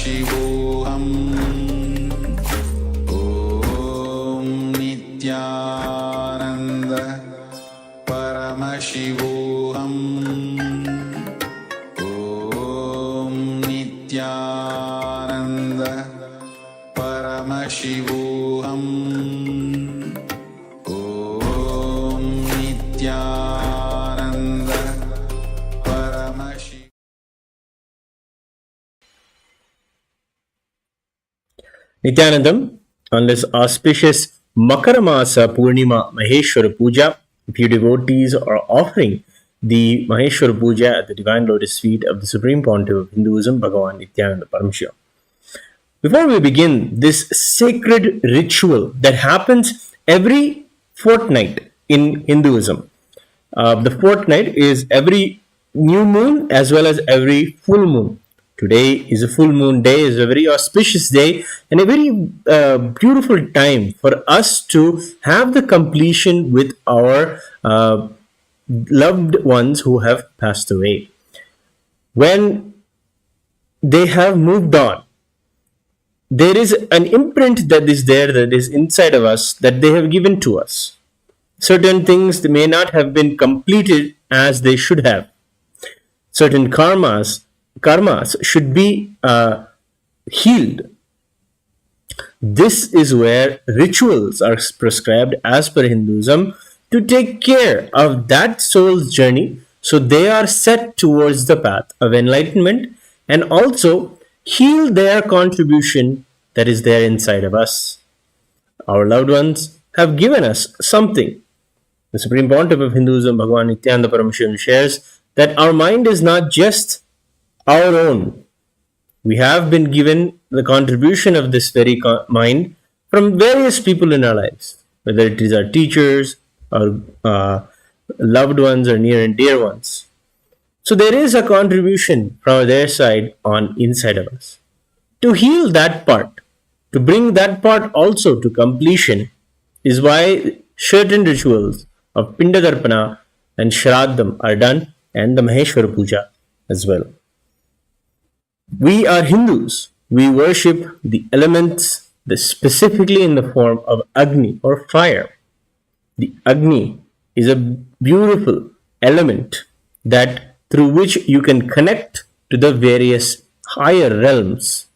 Paramashivoham. Om Nityananda Paramashivoham. Om Nityananda Paramashivoham. Om Nityananda Paramashivoham. Nithyanandam, on this auspicious Makaramasa Purnima Maheshwara Puja, if you devotees are offering the Maheshwara Puja at the Divine Lotus Feet of the Supreme Pontiff of Hinduism, Bhagavan Nityananda Paramamashiva. Before we begin this sacred ritual that happens every fortnight in Hinduism, the fortnight is every new moon as well as every full moon. Today is a full moon day, is a very auspicious day and a very beautiful time for us to have the completion with our loved ones who have passed away. When they have moved on, there is an imprint that is there, that is inside of us, that they have given to us. Certain things may not have been completed as they should have. Certain karmas should be healed. This is where rituals are prescribed as per Hinduism to take care of that soul's journey, so they are set towards the path of enlightenment and also heal their contribution that is there inside of us. Our loved ones have given us something. The Supreme Pontiff of Hinduism, Bhagavan Nityananda Paramashim, shares that our mind is not just our own. We have been given the contribution of this very mind from various people in our lives, whether it is our teachers, our loved ones, or near and dear ones. So there is a contribution from their side on inside of us. To heal that part, to bring that part also to completion, is why certain rituals of Pinda and Shraddham are done, and the Maheshwara Puja as well. We are Hindus. We worship the elements, specifically in the form of Agni or fire. The Agni is a beautiful element that through which you can connect to the various higher realms,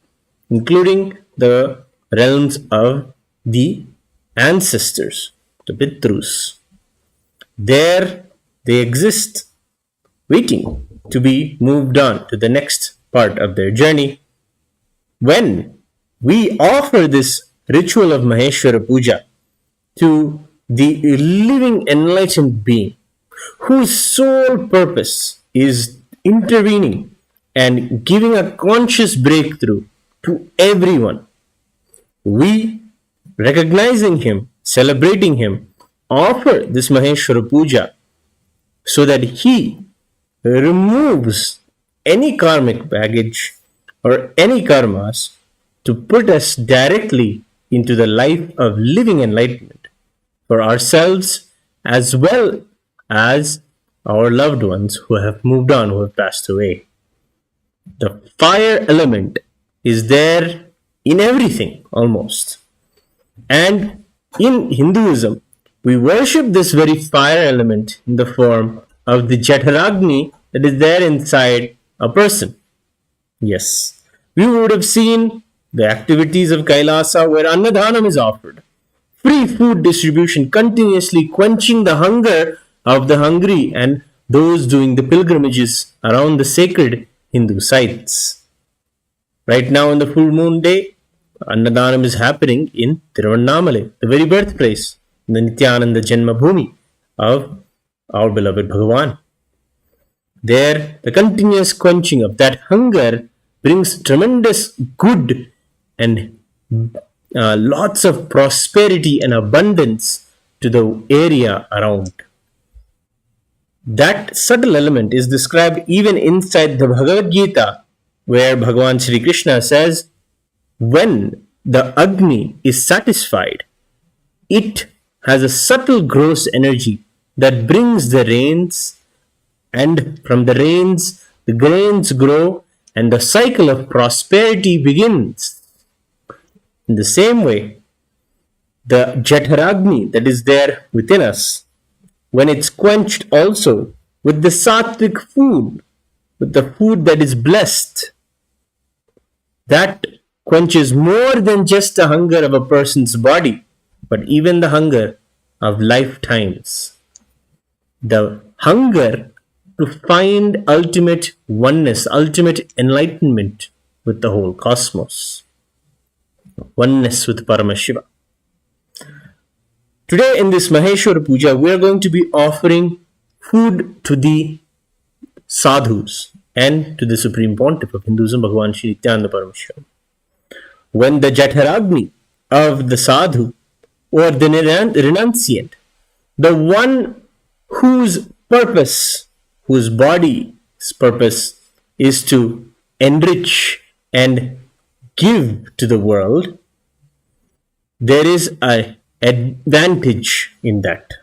including the realms of the ancestors, the Pitrus. There they exist, waiting to be moved on to the next part of their journey. When we offer this ritual of Maheshwara Puja to the living enlightened being, whose sole purpose is intervening and giving a conscious breakthrough to everyone, we, recognizing him, celebrating him, offer this Maheshwara Puja so that he removes any karmic baggage or any karmas to put us directly into the life of living enlightenment for ourselves as well as our loved ones who have moved on, who have passed away. The fire element is there in everything almost. And in Hinduism, we worship this very fire element in the form of the Jఠaragni that is there inside a person. Yes, we would have seen the activities of Kailasa where Annadhanam is offered. Free food distribution, continuously quenching the hunger of the hungry and those doing the pilgrimages around the sacred Hindu sites. Right now on the full moon day, Annadhanam is happening in Tiruvannamale, the very birthplace, the Nityananda Janma Bhumi of our beloved Bhagavan. There, the continuous quenching of that hunger brings tremendous good and lots of prosperity and abundance to the area around. That subtle element is described even inside the Bhagavad Gita, where Bhagavan Sri Krishna says, when the Agni is satisfied, it has a subtle gross energy that brings the rains, and from the rains the grains grow, and the cycle of prosperity begins. In the same way, the Jatharagni that is there within us, when it's quenched also with the sattvic food, with the food that is blessed, that quenches more than just the hunger of a person's body, but even the hunger of lifetimes. The hunger to find ultimate oneness, ultimate enlightenment with the whole cosmos, oneness with Paramashiva. Today in this Maheshwara Puja, we are going to be offering food to the sadhus and to the Supreme Pontiff of Hinduism, Bhagavan Sri Nithyanaanda Paramashhivam. When the Jatharagni of the sadhu or the renunciant, the one whose purpose, whose body's purpose is to enrich and give to the world, there is an advantage in that.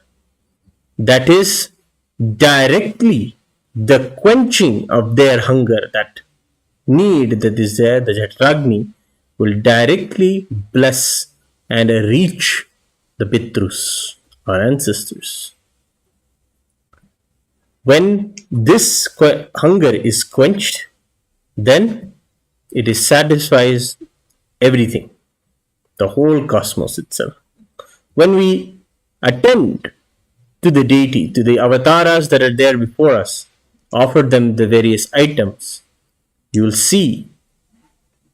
That is directly the quenching of their hunger, that need that is there, the Jatharagni will directly bless and reach the Pitrus, our ancestors. When this hunger is quenched, then it satisfies everything, the whole cosmos itself. When we attend to the deity, to the avatars that are there before us, offer them the various items, you will see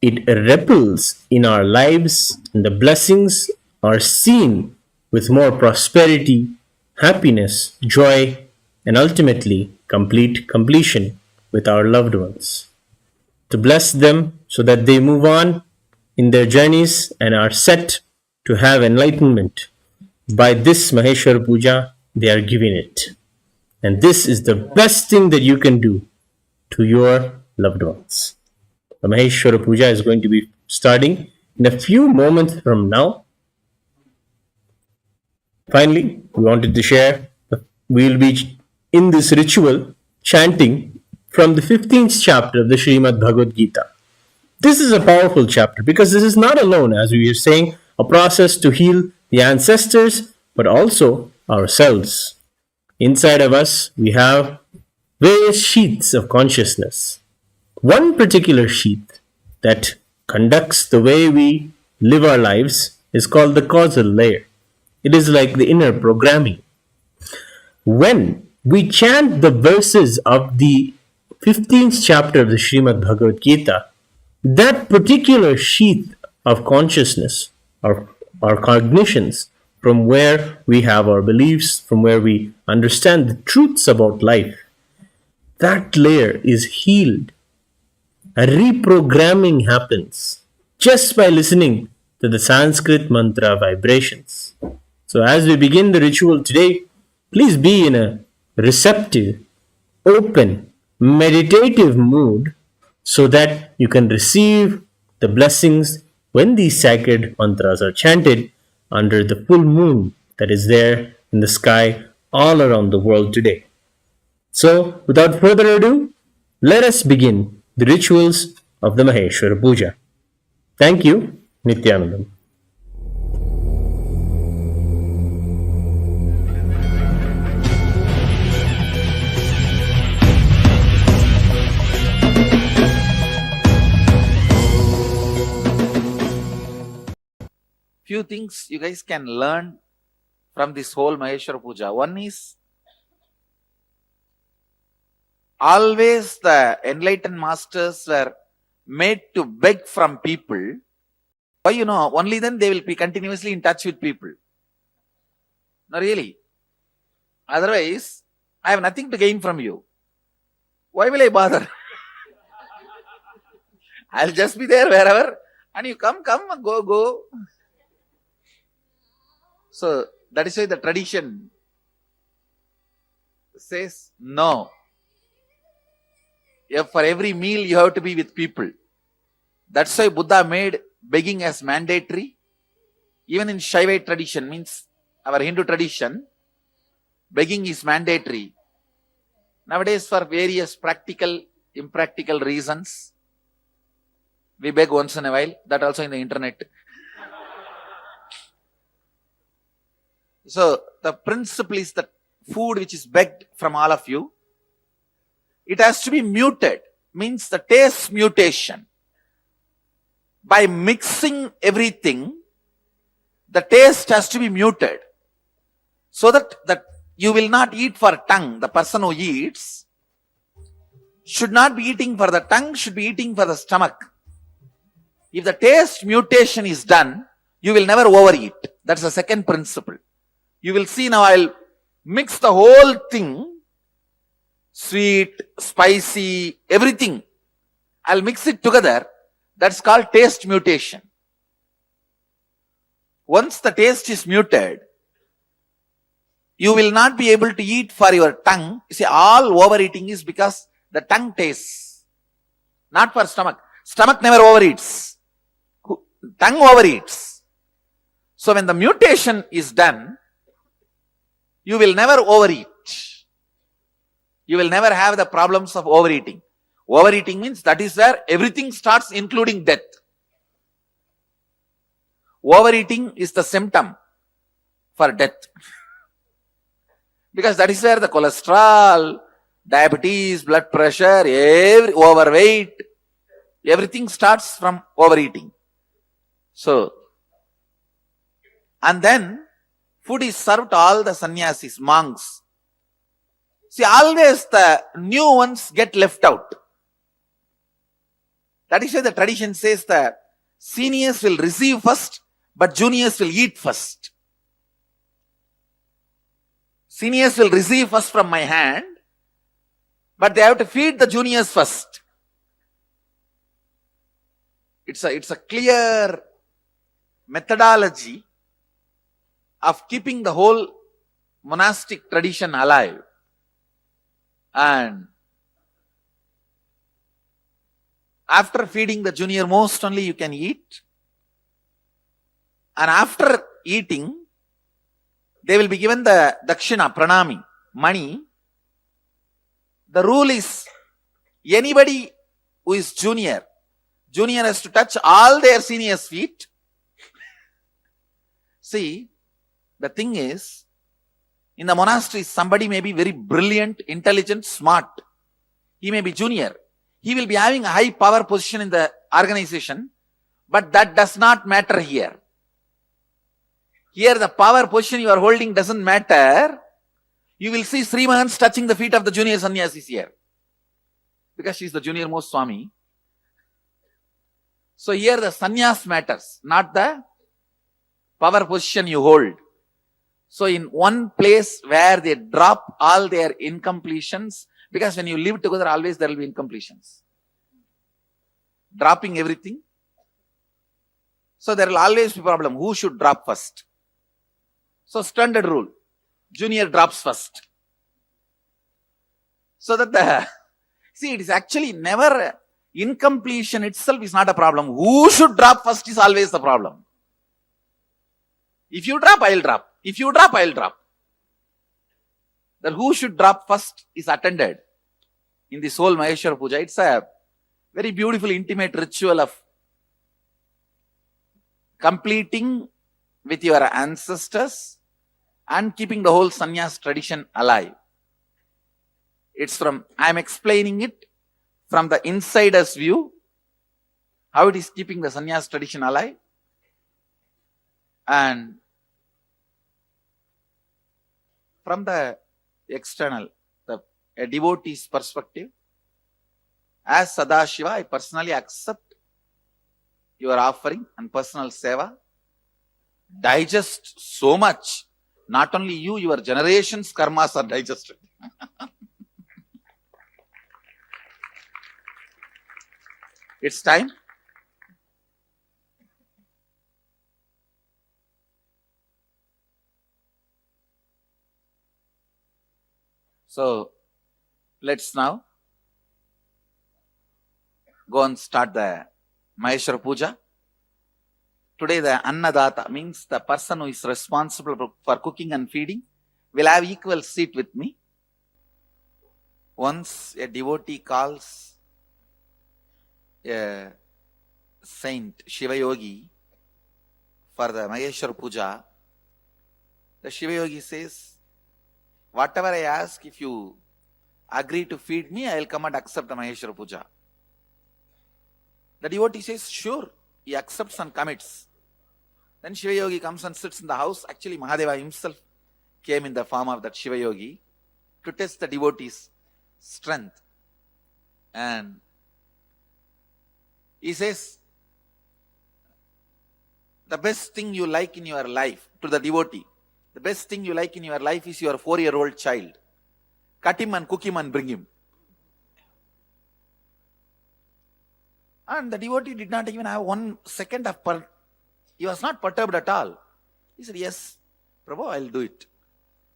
it ripples in our lives and the blessings are seen with more prosperity, happiness, joy, and ultimately completion with our loved ones. To bless them so that they move on in their journeys and are set to have enlightenment. By this Maheshwara Puja, they are giving it. And this is the best thing that you can do to your loved ones. The Maheshwara Puja is going to be starting in a few moments from now. Finally, we wanted to share, we'll be in this ritual chanting from the 15th chapter of the Srimad Bhagavad Gita. This is a powerful chapter because this is not alone, as we were saying, a process to heal the ancestors, but also ourselves. Inside of us, we have various sheaths of consciousness. One particular sheath that conducts the way we live our lives is called the causal layer. It is like the inner programming. When we chant the verses of the 15th chapter of the Srimad Bhagavad Gita, that particular sheath of consciousness, our cognitions, from where we have our beliefs, from where we understand the truths about life, that layer is healed. A reprogramming happens just by listening to the Sanskrit mantra vibrations. So as we begin the ritual today, please be in a receptive, open, meditative mood so that you can receive the blessings when these sacred mantras are chanted under the full moon that is there in the sky all around the world today. So, without further ado, let us begin the rituals of the Maheshwara Puja. Thank you, Nityanandam. Few things you guys can learn from this whole Maheshwara Puja. One is, always the enlightened masters were made to beg from people. Why? Only then they will be continuously in touch with people. No, really. Otherwise, I have nothing to gain from you. Why will I bother? I'll just be there wherever, and you come, go. So, that is why the tradition says no. For every meal you have to be with people. That's why Buddha made begging as mandatory. Even in Shaivite tradition, means our Hindu tradition, begging is mandatory. Nowadays, for various practical, impractical reasons, We beg once in a while, that also in the internet. So the principle is that food which is begged from all of you, it has to be muted, means the taste mutation. By mixing everything, the taste has to be muted, so that you will not eat for tongue. The person who eats should not be eating for the tongue, should be eating for the stomach. If the taste mutation is done, you will never overeat. That's the second principle. You will see now, I'll mix the whole thing, sweet, spicy, everything. I'll mix it together. That's called taste mutation. Once the taste is muted, you will not be able to eat for your tongue. You see, all overeating is because the tongue tastes, not for stomach. Stomach never overeats. Tongue overeats. So when the mutation is done, you will never overeat. You will never have the problems of overeating. Overeating means that is where everything starts, including death. Overeating is the symptom for death. Because that is where the cholesterol, diabetes, blood pressure, overweight, everything starts from overeating. So, and then food is served to all the sannyasis, monks. See, always the new ones get left out. That is why the tradition says that seniors will receive first, but juniors will eat first. Seniors will receive first from my hand, but they have to feed the juniors first. It's a clear methodology of keeping the whole monastic tradition alive. And after feeding the junior most only you can eat. And after eating, they will be given the dakshina, pranami, money. The rule is anybody who is junior has to touch all their seniors' feet. See, the thing is, in the monastery, somebody may be very brilliant, intelligent, smart. He may be junior. He will be having a high power position in the organization, but that does not matter here. Here the power position you are holding doesn't matter. You will see Sri Mahants touching the feet of the junior sannyasis here. Because she is the junior most Swami. So here the sannyas matters, not the power position you hold. So in one place where they drop all their incompletions, because when you live together always there will be incompletions. Dropping everything. So there will always be a problem. Who should drop first? So standard rule. Junior drops first. So that see, it is actually never, incompletion itself is not a problem. Who should drop first is always the problem. If you drop, I'll drop. If you drop, I'll drop. That who should drop first is attended in this whole Maheshwara Puja. It's a very beautiful, intimate ritual of completing with your ancestors and keeping the whole sannyas tradition alive. I am explaining it from the insider's view, how it is keeping the sannyas tradition alive. And from the external, a devotee's perspective, as Sadashiva, I personally accept your offering and personal seva. Digest so much. Not only you, your generations' karmas are digested. It's time. So, let's now go and start the Maheshwara Puja. Today the Annadata means the person who is responsible for cooking and feeding will have equal seat with me. Once a devotee calls a Saint Shiva Yogi for the Maheshwara Puja, the Shiva Yogi says, whatever I ask, if you agree to feed me, I will come and accept the Maheshwara Puja. The devotee says, sure. He accepts and commits. Then Shiva Yogi comes and sits in the house. Actually, Mahadeva himself came in the form of that Shiva Yogi to test the devotee's strength. And he says, the best thing you like in your life, to the devotee, the best thing you like in your life is your 4-year-old child. Cut him and cook him and bring him. And the devotee did not even have 1 second of he was not perturbed at all. He said, yes, Prabhu, I'll do it.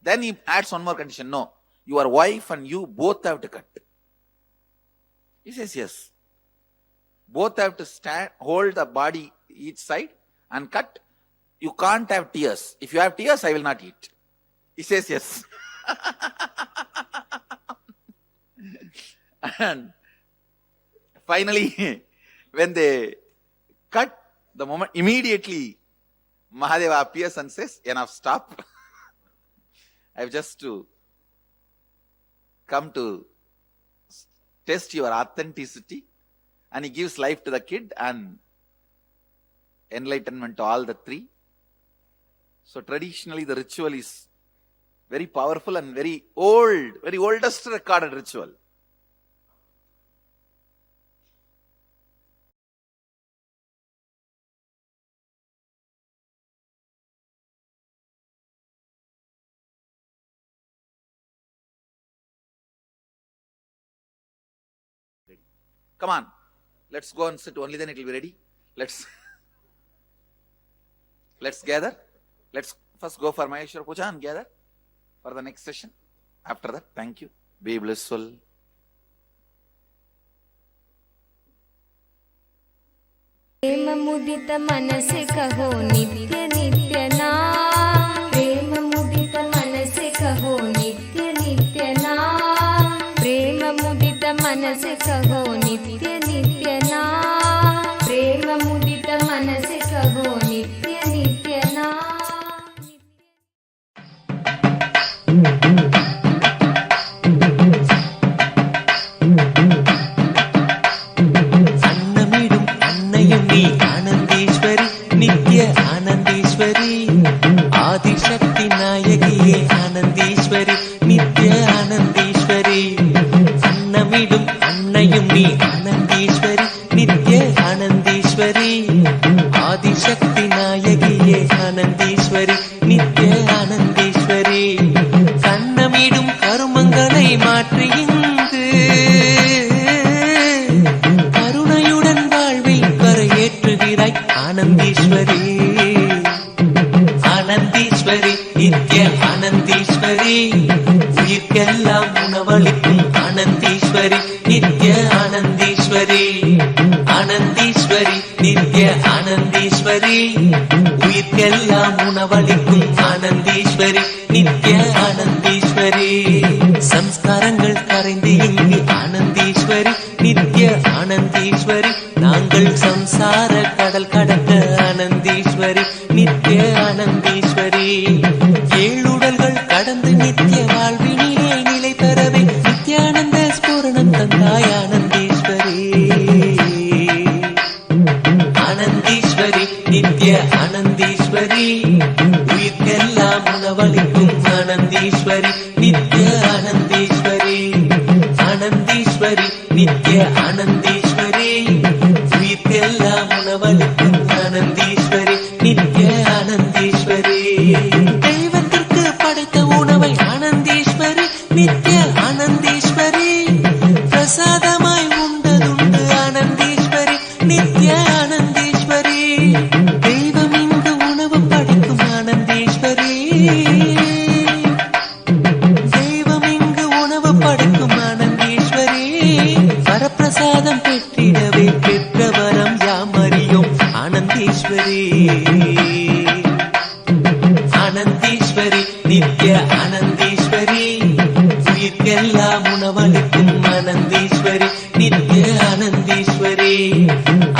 Then he adds one more condition. No, your wife and you both have to cut. He says, yes. Both have to stand, hold the body each side and cut. You can't have tears. If you have tears, I will not eat. He says, yes. And finally, when they cut, the moment, immediately Mahadeva appears and says, enough, stop. I have just to come to test your authenticity. And he gives life to the kid and enlightenment to all the 3. So traditionally the ritual is very powerful and very old, very oldest recorded ritual. Come on, let's go and sit, only then it will be ready. Let's gather. Let's first go for Maheshwara Puja and gather for the next session. After that, thank you. Be blissful. प्रेम मुदित मन से कहो नित्य नित्य नाम, प्रेम मुदित मन से कहो नित्य नित्य नाम, प्रेम मुदित मन से कहो नित्य नित्य नाम, प्रेम मुदित मन से कहो नित्य नित्य नाम. ஆதிசக்தி நாயகியே ஆனந்தீஸ்வரி நித்ய ஆனந்தீஸ்வரி, அன்னமிடும் அன்னையும் நீ ஆனந்தீஸ்வரி நித்ய ஆனந்தீஸ்வரி, ஆதிசக்தி நாயகியே ஆனந்தீஸ்வரி நித்ய ஆனந்தீஸ்வரி, கண்ணமிடும் கருமங்களை மாற்றி இங்கு கருணையுடன் வாழ்வில் கரையேற்றுகிறாய் ஆனந்தீஸ்வரி, ஆனந்தீஸ்வரி நித்ய ஆனந்தீஸ்வரி, உயிர்க்கெல்லாம் உணவளிக்கும் ஆனந்தீஸ்வரி நித்ய ஆனந்தீஸ்வரி, ஆனந்தீஸ்வரி நித்ய ஆனந்தீஸ்வரி, உயிர்க்கெல்லாம் உணவளிக்கும் ஆனந்தீஸ்வரி நித்ய ஆனந்தீஸ்வரி, சம்ஸ்காரங்கள் கரைந்து இங்கு ஆனந்தீஸ்வரி நித்ய ஆனந்தீஸ்வரி, நாங்கள் சம்சார கடல் கடக்க ஆனந்தீஸ்வரி நித்ய ஆனந்தீஸ்வரி, ஏழுடல்கள் கடந்து நித்ய வாழ்வினிலே நிலை பெறவே நித்யானந்த ஸ்பூரணம் தந்தாய் ஆனந்தீஸ்வரி, ஆனந்தீஸ்வரி நித்ய ஆனந்தீஸ்வரி, உயிர்க்கெல்லாம் உணவளிக்கும் ஆனந்தீஸ்வரி நித்ய ஆனந்தீஸ்வரி, ஆனந்தீஸ்வரி நித்ய ஆனந்தீஸ்வரி, உயிர்க்கெல்லாம் உணவளிக்கும் ஆனந்தீஸ்வரி நித்ய ஆனந்தீஸ்வரி, தெய்வத்திற்கு படைத்த உணவை ஆனந்தீஸ்வரி நித்ய ஆனந்தீஸ்வரி, பிரசாதமாய் உண்டதுண்டு ஆனந்தீஸ்வரி நித்ய ஆனந்தீஸ்வரி, தெய்வம் இங்கு உணவு படைக்கும் ஆனந்தீஸ்வரி, தெய்வம் இங்கு உணவு படைக்கும் ஆனந்தீஸ்வரி, வரப்பிரசாதம் பெற்றிடவே பெற்ற வரம் யாம் அறியோம் ஆனந்தீஸ்வரி, ஆனந்தீஸ்வரி நித்ய ஆனந்தீஸ்வரி, உயிர்க்கெல்லாம் உணவளிக்கும் ஆனந்தீஸ்வரி நித்ய ஆனந்தீஸ்வரி,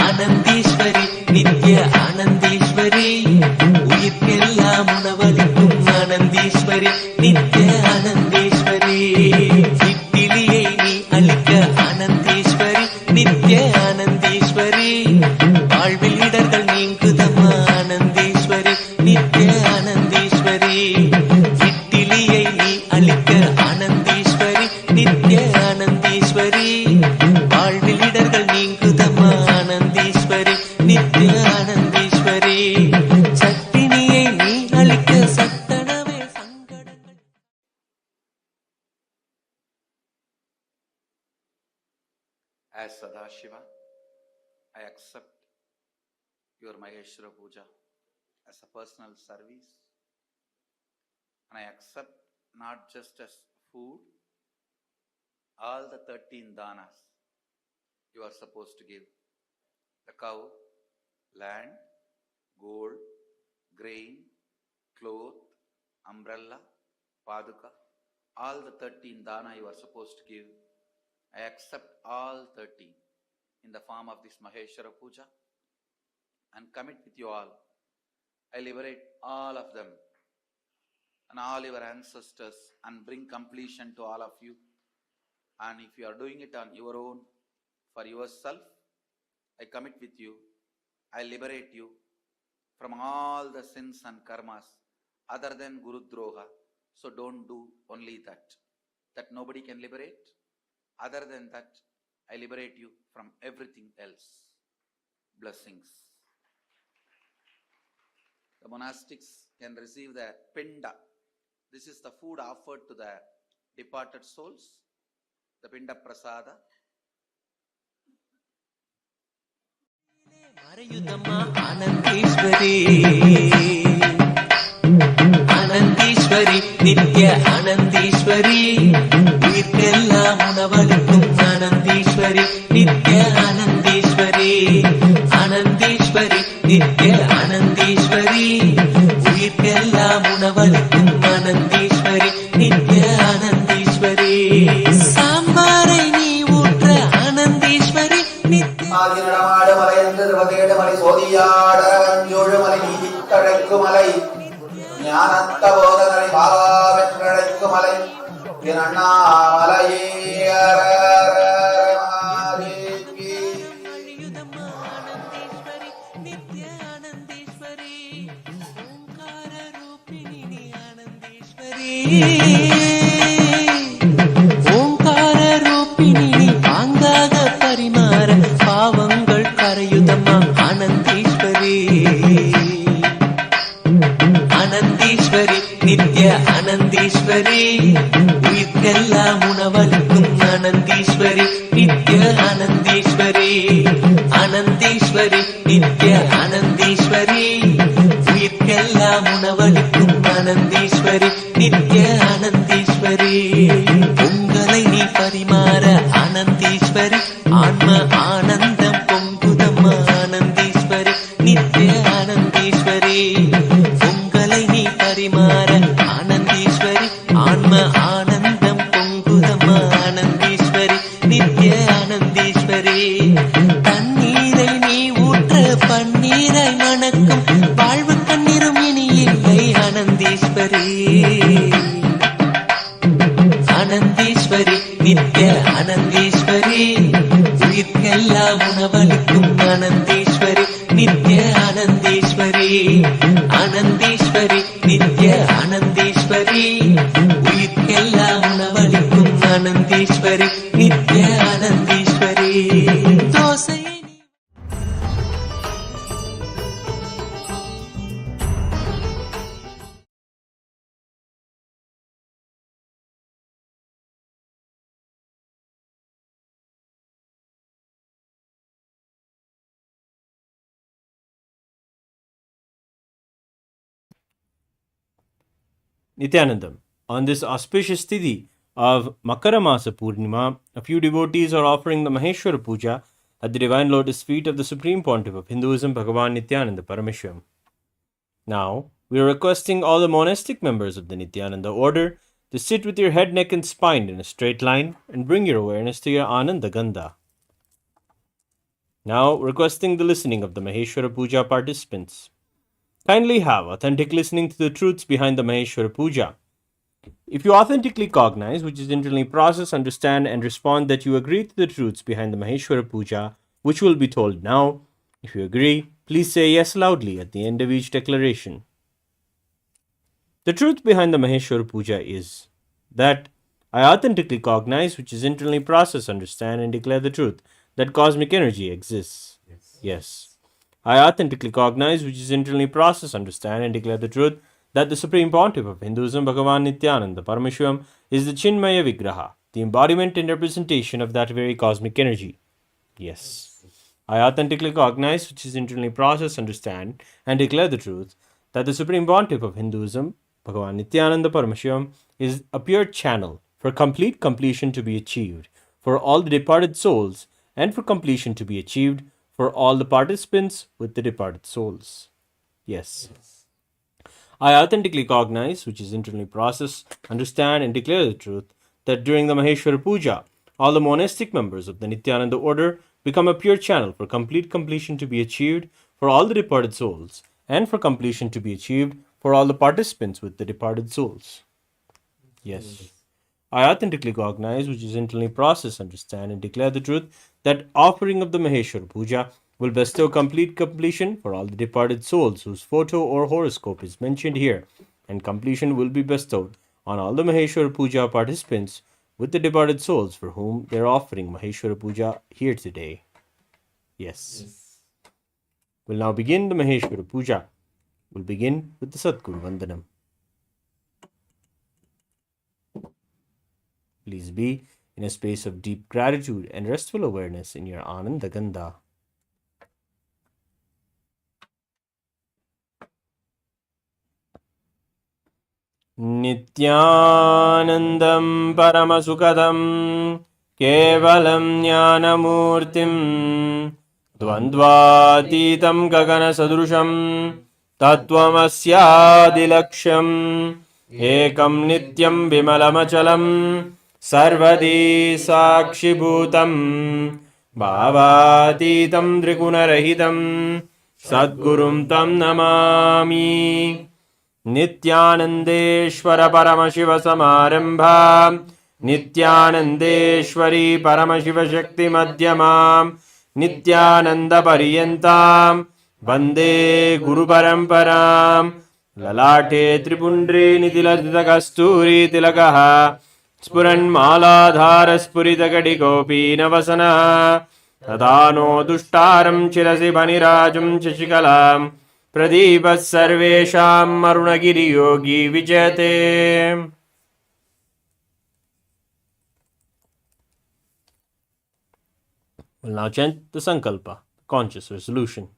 ஆனந்தீஸ்வரி Paramashiva, I accept your Maheshwara Puja as a personal service, and I accept not just as food, all the 13 danas you are supposed to give: the cow, land, gold, grain, cloth, umbrella, paduka, all the 13 dana you are supposed to give. I accept all 13 in the form of this Maheshwara Puja and commit with you all. I liberate all of them and all your ancestors and bring completion to all of you. And if you are doing it on your own, for yourself, I commit with you. I liberate you from all the sins and karmas other than Guru Droha. So don't do only that nobody can liberate. Other than that, I liberate you from everything else. Blessings. The monastics can receive the Pinda. This is the food offered to the departed souls, the Pinda Prasada. Anandishwari, Nitya Anandishwari, உயிர்க்கெல்லாம் உணவளிக்கும் Anandishwari, Nitya Anandishwari, Anandishwari, Nitya Anandishwari, உயிர்க்கெல்லாம் உணவளிக்கும் Anandishwari, Nitya Anandishwari, சாம்பாரை நீ ஊற்ற Anandishwari, Nitya ஆதிநடமாடு மலையன்று திருவதேடு மலை சோதியாட அஞ்சோழு மலை நீதி தழைக்கு மலை ஞானத்த போதனை பாவாவென்றழைக்கு மலை என் அண்ணாமலையே ஓங்கார ரூபிணி பாங்காக பரிமாற பாவங்கள் கரையுதம்மா ஆனந்தீஸ்வரி ஆனந்தீஸ்வரி நித்ய ஆனந்தீஸ்வரி உயிர்க்கெல்லாம் உணவளிக்கும் ஆனந்தீஸ்வரி நித்ய ஆனந்தீஸ்வரி ஆனந்தீஸ்வரி நித்ய ஆனந்தீஸ்வரி உயிர்க்கெல்லாம் உணவளிக்கும் ஆனந்தீஸ்வரி நித்ய ஆனந்தீஸ்வரி உங்களை நீ பரிமாற ஆனந்தீஸ்வரி ஆன்ம ஆனந்தம் பொங்குதம்மா ஆனந்தீஸ்வரி நித்ய ஆனந்தீஸ்வரி உங்களை நீ பரிமாற ஆனந்தீஸ்வரி ஆன்ம ஆனந்தம் பொங்குதம்மா ஆனந்தீஸ்வரி நித்ய ஆனந்தீஸ்வரி தண்ணீரை நீ ஊற்ற பன்னீரை மணக்கும் வாழ்வு கண்ணீரும் இனி இல்லை ஆனந்தீஸ்வரி ஆனந்தீஸ்வரி நித்ய ஆனந்தீஸ்வரி உயிர்க்கெல்லாம் உணவளிக்கும் ஆனந்தீஸ்வரி நித்ய ஆனந்தீஸ்வரி ஆனந்தீஸ்வரி நித்ய ஆனந்தீஸ்வரி உயிர்க்கெல்லாம் உணவளிக்கும் ஆனந்தீஸ்வரி நித்ய ஆனந்தீஸ்வரி dosa Nithyanandam. On this auspicious Tithi of Makaramasa Purnima, a few devotees are offering the Maheshwara Puja at the Divine Lotus feet of the Supreme Pontiff of Hinduism, Bhagavan Nithyananda Paramashivamam. Now, we are requesting all the monastic members of the Nithyananda order to sit with your head, neck and spine in a straight line and bring your awareness to your Ananda Gandha. Now, requesting the listening of the Maheshwara Puja participants. Kindly have authentic listening to the truths behind the Maheshwara Puja. If you authentically cognize, which is internally process, understand, and respond that you agree to the truths behind the Maheshwara Puja, which will be told now, if you agree, please say yes loudly at the end of each declaration. The truth behind the Maheshwara Puja is that I authentically cognize, which is internally process, understand, and declare the truth that cosmic energy exists. Yes. I authentically cognize, which is internally process, understand, and declare the truth that the Supreme Pontiff of Hinduism, Bhagavan Nithyananda Paramashivamam, is the Chinmaya Vigraha, the embodiment and representation of that very cosmic energy. Yes. I authentically cognize, which is internally process, understand, and declare the truth that the Supreme Pontiff of Hinduism, Bhagavan Nithyananda Paramashhivam, is a pure channel for complete completion to be achieved for all the departed souls and for completion to be achieved for all the participants with the departed souls. Yes. I authentically cognize, which is internally process, understand, and declare the truth that during the Maheshwara Puja, all the monastic members of the Nityananda order become a pure channel for complete completion to be achieved for all the departed souls and for completion to be achieved for all the participants with the departed souls. Yes. I authentically cognize, which is internally process, understand, and declare the truth that offering of the Maheshwara Puja will bestow complete completion for all the departed souls whose photo or horoscope is mentioned here, and completion will be bestowed on all the Maheshwara Puja participants with the departed souls for whom they are offering Maheshwara Puja here today. Yes. We'll now begin the Maheshwara Puja. We'll begin with the Sadguru Vandanam. Please be in a space of deep gratitude and restful awareness in your Ananda Gandha. Nityanandam Paramasukadam Kevalam Jnanamurtim Dvandvatitam Gagana Sadrusham Tattvamasyaadilaksham Ekam Nityam Vimalamachalam Sarvadi Sakshibhutam Bhavatitam Trigunarahitam Sadgurum Tam Namami Nityanandeshwara Paramashiva Samarambha Nityanandeshwari Paramashiva Shakti Madhyamam Nityananda Pariyantam Vande Guru Paramparam Lalate Tripundre Nitiladita Kasturi Tilakaha Spuran Maladhara Spuritagadi Gopi Navasana Tadano Dushtaram Chirasi Banirajam Chashikalam Pradipa Sarvesham Arunagiri Yogi Vijayate. We'll now chant the Sankalpa, conscious resolution.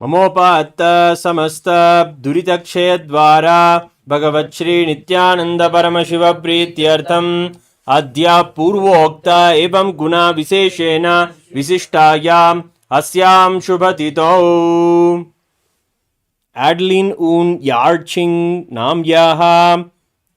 Mamopatta samasta duritakshaya dvara Bhagavat Sri Nithyananda Paramashiva Prityartham Adya Purvokta Evam Guna Viseshena Visishtayam Asyam Shubhatito Adeline Un Yarching Nam Yaha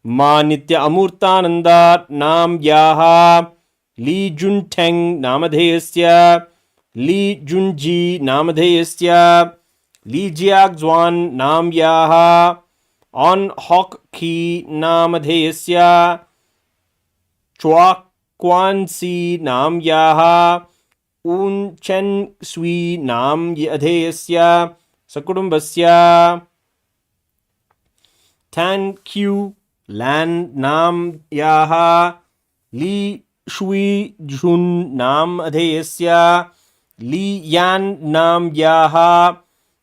Ma Nitya Amurtananda Nam Yaha Li Junteng Namadheyasya Li Junji Namadheyasya Li Jiagzwan Nam Yaha On Hok Ki Namadheyasya Chua Kwan Si Nam Yaha Un Chen Sui Nam Yadheyasya Sakudumbasya Tan Q Lan Nam Yaha Li Shui Jun Nam Adheyasya Li Yan Nam Yaha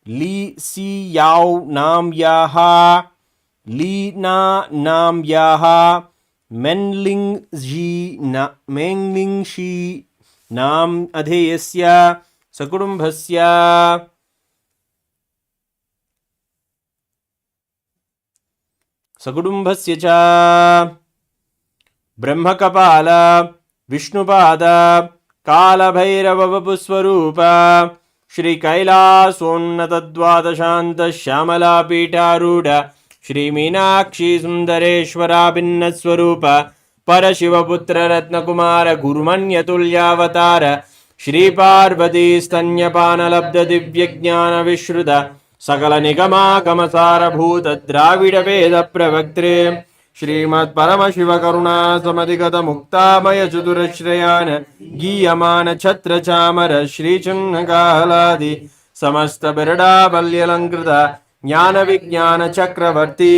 Li Si Yao Nam Yaha Li Na Nam Yaha Menling Shi Nam Adheyasya Sakudumbhasya Sakudumbhasya cha Brahmakapala Vishnupada Kala Bhairava Vapuswarupa Shri Kailasonnatadvadashanta Shamala Pitaruda Shri Meenakshi Sundareshwara Bhinnaswarupa Parashiva Putra Ratnakumara Gurumanya Tulyavatara Shri Parvati Stanyapana Labda Divyajnana Vishruta सकल निगमागमसारभूत द्राविड वेद प्रवक्त्रे श्रीमद् परमशिव करुणा समधिगत मुक्तामय चतुरश्रयान् गीयमान छत्र चामर श्रीचुन्नकालादि समस्त बिरडावल्यलङ्कृत ज्ञान विज्ञान चक्रवर्ती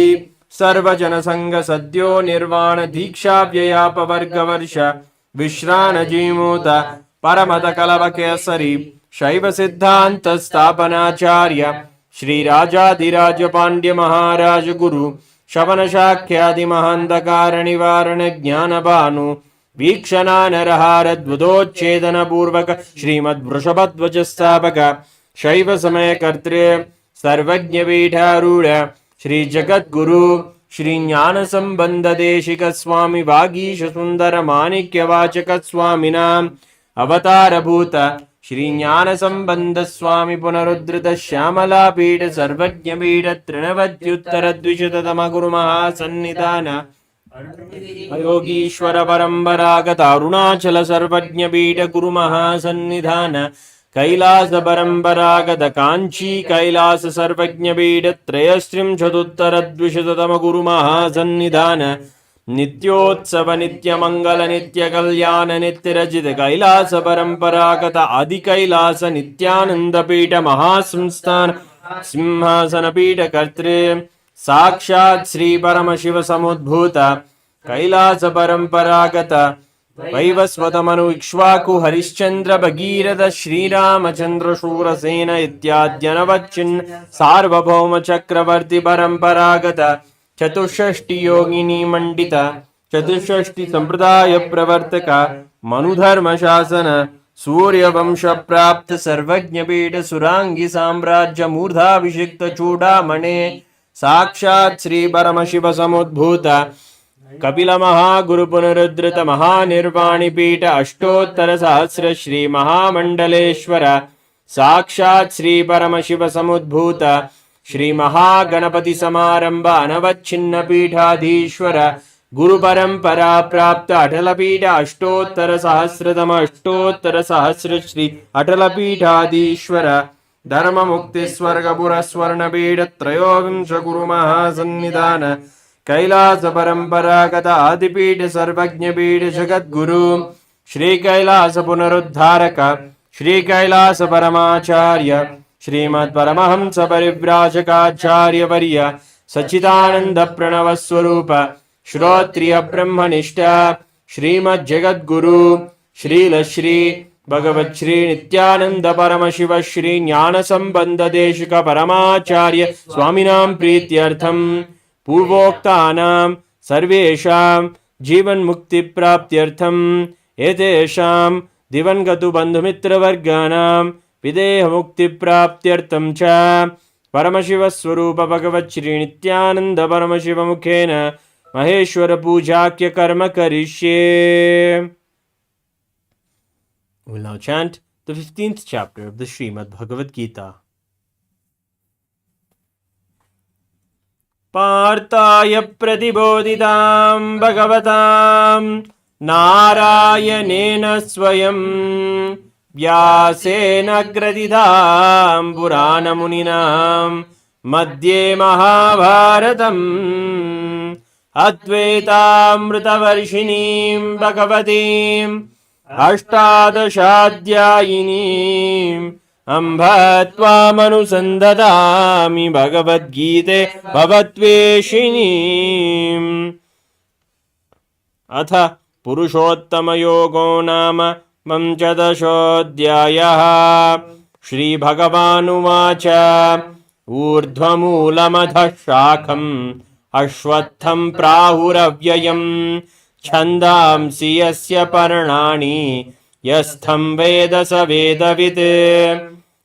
सर्वजन संग सद्यो निर्वाण दीक्षा व्ययापवर्ग वर्ष विश्रान जीमूत परमत कलव केसरी शैव सिद्धांत स्थापनाचार्य श्री राजाधिराज पांड्य महाराज गुरु शवन शाख्यादि महांधकार निवारण ज्ञान भानु वीक्षणा नरहार द्वदोच्छेदन पूर्वक श्रीमद् वृषभध्वज स्थापक शैव समय कर्तृ सर्वज्ञ पीठारूढ़ श्री जगद्गुरु श्री ज्ञान संबंध देशिक स्वामी वागीश सुंदर माणिक्य वाचक स्वामिनां अवतार भूत श्री ज्ञान संबंध स्वामी पुनरुद्धृत श्यामला पीठ सर्वज्ञ पीठ तृणवत्युत्तर द्विशततम गुरु महासन्निधान योगीश्वर परंपरागत अरुणाचल सर्वज्ञ पीठ गुरु महासन्निधान कैलास परंपरागत कांची कैलास सर्वज्ञ पीठ त्रयस्त्रिंशदुत्तर द्विशततम गुरु महासन्निधान नित्योत्सव नित्य मंगल नित्य कल्याण नित्य रजित कैलास परंपरागत आदि कैलास नित्यानंद पीठ महासंस्थान सिंहासन पीठ कर्तृ साक्षात् श्री परमशिव समुद्भूत कैलास परंपरागत वैवस्वत मनु इक्ष्वाकु हरिश्चंद्र भगीरथ श्रीरामचंद्र शूरसेन इत्याद्यनवच्चिन्न सार्वभौम चक्रवर्ती परंपरागत चतुष्षष्टि योगिनी मंडित चतुष्षष्टि संप्रदाय प्रवर्तक मनुधर्म शासन सूर्य वंश प्राप्त सर्वज्ञ पीठ सुरांगी साम्राज्य मूर्धाभिषिक्त चूड़ामणे साक्षात् श्री परमशिव समुद्भूत कपिल महागुरु पुनरुद्धृत महानिर्वाणी पीठ अष्टोत्तर सहस्र श्री महामंडलेश्वर साक्षात् श्री परमशिव समुद्भूत श्री महागणपति समारंभ अनवच्छिन्न पीठाधीश्वर गुरु परंपरा प्राप्त अटल पीठ अष्टोत्तर सहस्रतम अष्टोत्तर सहस्र श्री अटल पीठाधीश्वर धर्म मुक्ति स्वर्गपुर स्वर्ण पीठ त्रयोविंश गुरु महासन्निधान कैलास परंपरागत आदिपीठ सर्वज्ञ पीठ जगद्गुरु श्री कैलास पुनरुद्धारक श्री कैलास परमाचार्य श्रीमद् परमहंस परिव्राजकाचार्य वर्य सच्चिदानंद प्रणव स्वरूप श्रोत्रिय ब्रह्मनिष्ठा श्रीमद् जगद्गुरु श्रील श्री भगवत् श्री नित्यानंद परमशिव श्री ज्ञान संबंध देशिक परमाचार्य स्वामिनां प्रीत्यर्थम पूर्वोक्तानां सर्वेषां जीवन मुक्ति प्राप्त्यर्थम एतेषां दिवंगतु बंधुमित्रवर्गाणां विदेह मुक्ति प्राप्त्यर्थम च परमशिव स्वरूप भगवत् श्री नित्यानंद परमशिव मुखेन महेश्वर पूजाख्य कर्म करिष्ये. We will now chant the 15th chapter of the Srimad Bhagavad Gita. पार्थाय प्रतिबोधितां भगवतां नारायणेन स्वयं व्यासेन ग्रथितां पुराणमुनिनां मध्ये महाभारतम् अद्वैतामृतवर्षिणीं भगवतीम् अष्टादशाध्यायिनीम् अम्ब त्वामनुसन्दधामि भगवद्गीते भवत्वेषिणीम्. अथ पुरुषोत्तमयोगो नाम पञ्चदशोऽध्यायः. श्रीभगवानुवाच ऊर्ध्वमूलमधः शाखम् अश्वत्थं प्राहुरव्ययम् छन्दांसि यस्य पर्णानि यस्थं वेद स वेदवित्.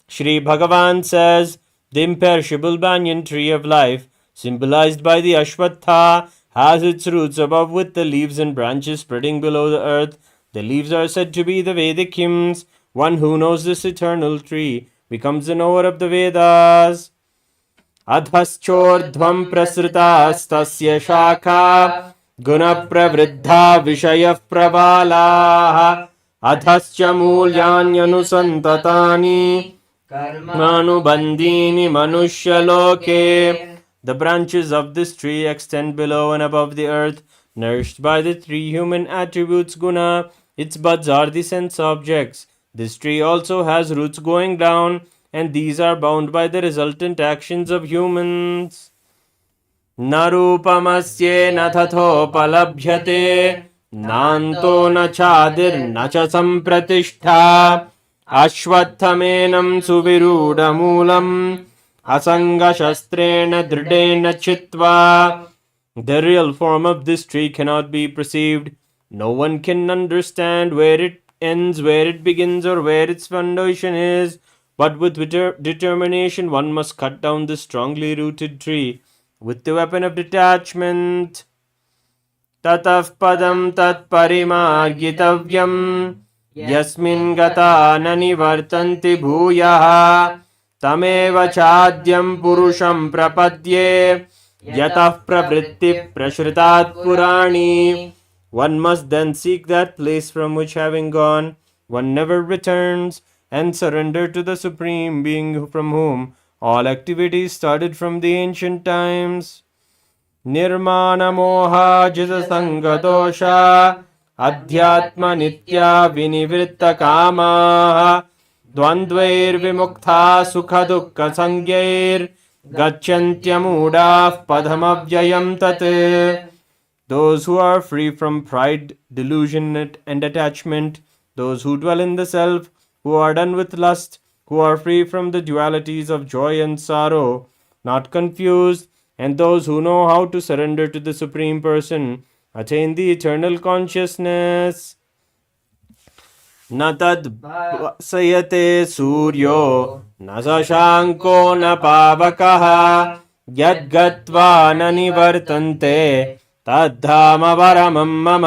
Shri Bhagavan says, the imperishable banyan tree of life, symbolized by the Ashwatha, has its roots above with the leaves and branches spreading below the earth. The leaves are said to be the Vedic hymns. One who knows this eternal tree becomes the knower of the Vedas. Adhaschordhvam prasrutastasya shakha guna pravriddha vishayah pravalaha adhascha mulyanyanusantatani Manubandini Manushaloke. The branches of this tree extend below and above the earth, nourished by the three human attributes guna. Its buds are the sense objects. This tree also has roots going down, and these are bound by the resultant actions of humans. Narupamasye nathatopalabhyate nanto na chadir na cha sampratishtha ashwattamenam suvirudamulam asanga shastrena dridena chitva. The real form of this tree cannot be perceived. No one can understand where it ends, where it begins, or where its foundation is. But with determination, one must cut down this strongly rooted tree with the weapon of detachment. Tataf padam tat parimargitavyam yasmin gata nani vartanti bhuyaha tameva chadyam purusham prapadye yatah pravritti prashritat purani. One must then seek that place from which, having gone, one never returns, and surrender to the Supreme Being from whom all activities started from the ancient times. Nirmana moha jita sangadosha adhyatma nitya vinivritta kama dvandvair vimukta sukha dukkha sangyair gacchantyamudah padhamavyayam tat. Those who are free from pride, delusion, and attachment, those who dwell in the self, who are done with lust, who are free from the dualities of joy and sorrow, not confused, and those who know how to surrender to the Supreme Person, attain the eternal consciousness. न तद् सूर्यो न शशाङ्को न पावकः यद्गत्वा न निवर्तन्ते तद्धाम परमं मम.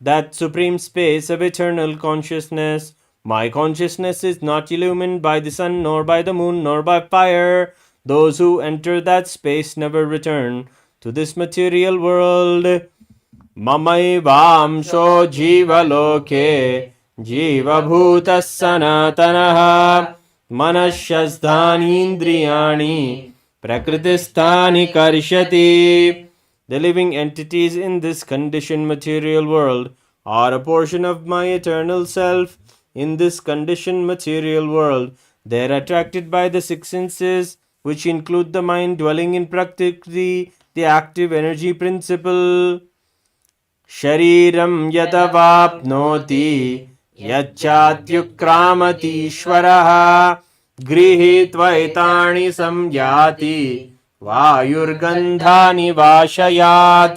That supreme space of eternal consciousness, my consciousness is not illumined by the sun, nor by the moon, nor by fire. Those who enter that space never return to this material world. Mamaivamsho jivaloke jivabhutas sanatanaha manashyasthani indriyani prakritisthani karshati. The living entities in this conditioned material world are a portion of my eternal self. In this conditioned material world, they are attracted by the six senses, which include the mind dwelling in Prakriti, the active energy principle. Shariram yatavapnoti yachatyukramati ishvaraha grihitvaitani samyati vayurgandhani vashayat.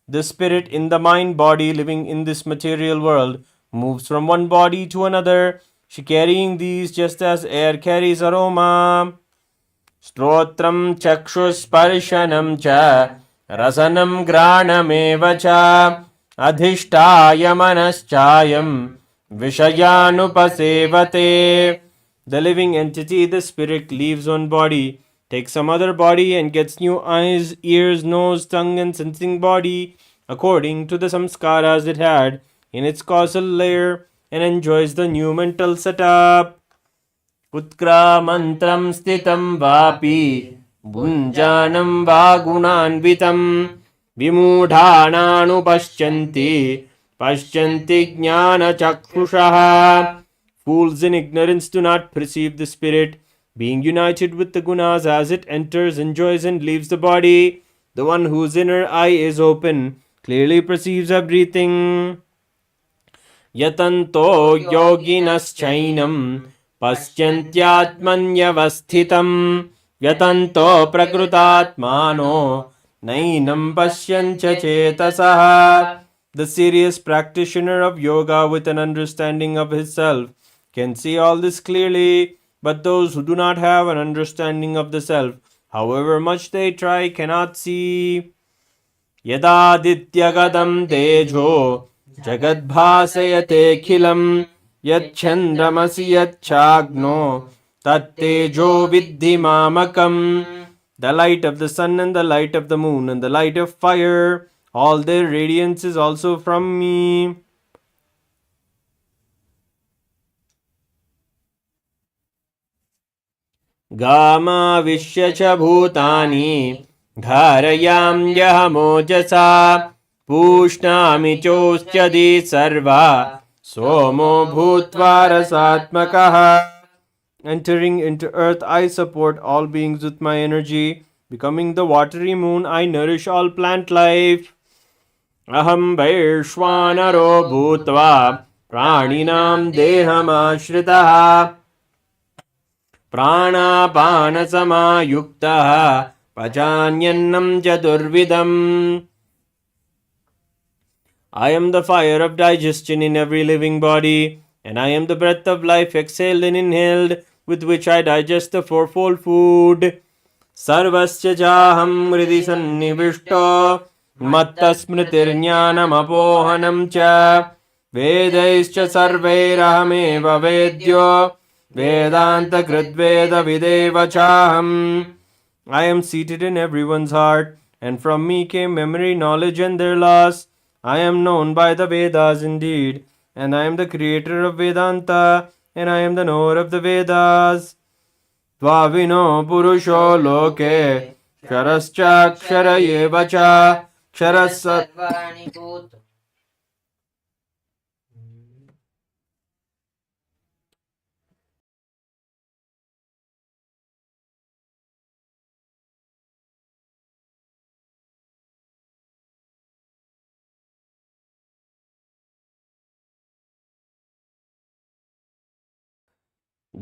The spirit in the mind body living in this material world moves from one body to another, she carrying these just as air carries aroma. Strotram chakshuspashanam cha rasanam granameva cha adhishtaya manaschayam vishayanupasevate. The living entity, the spirit, leaves one body, takes some other body, and gets new eyes, ears, nose, tongue, and sensing body according to the samskaras it had in its causal layer, and enjoys the new mental setup. Utkramantam stitam vapi bunjanam vagunanvitam vimudhananu paschanti jnana chakshushaha. Fools in ignorance do not perceive the spirit being united with the gunas as it enters, enjoys, and leaves the body. The one whose inner eye is open clearly perceives everything. Yatanto yoginaschainam paschantyatmanyavasthitam yatanto prakrutatmano nainam paschancha chetasaha. The serious practitioner of yoga with an understanding of his self can see all this clearly, but those who do not have an understanding of the self, however much they try, cannot see. Yadadityagadam tejo jagadbhasayate khilam yachandramasi yachagno tattejo viddhi mamakam. The light of the sun and the light of the moon and the light of fire, all their radiance is also from me. गामाविश्य च भूतानि धारयाम्यहमोजसा पूष्णामि चोष्यदि सर्वा सोमो भूत्वा रसात्मकः. Entering into earth, I support all beings with my energy. Becoming the watery moon, I nourish all plant life. Aham Vaishvanaro Bhutva Praninam Dehamashritah Pranapanasama Pachanyannam Chaturvidam. I am the fire of digestion in every living body, and I am the breath of life exhaled and inhaled, with which I digest the fourfold food. Sarvasya jaham hridi sannivishto matta smritirjnanam apohanam cha vedaischa sarvairahameva vedyo vedanta kridveda videva chaham. I am seated in everyone's heart, and from me came memory, knowledge, and their loss. I am known by the Vedas indeed, and I am the creator of Vedanta, and I am the knower of the Vedas. Dvavino purusho loke ksharascha kshara yevacha ksharasa.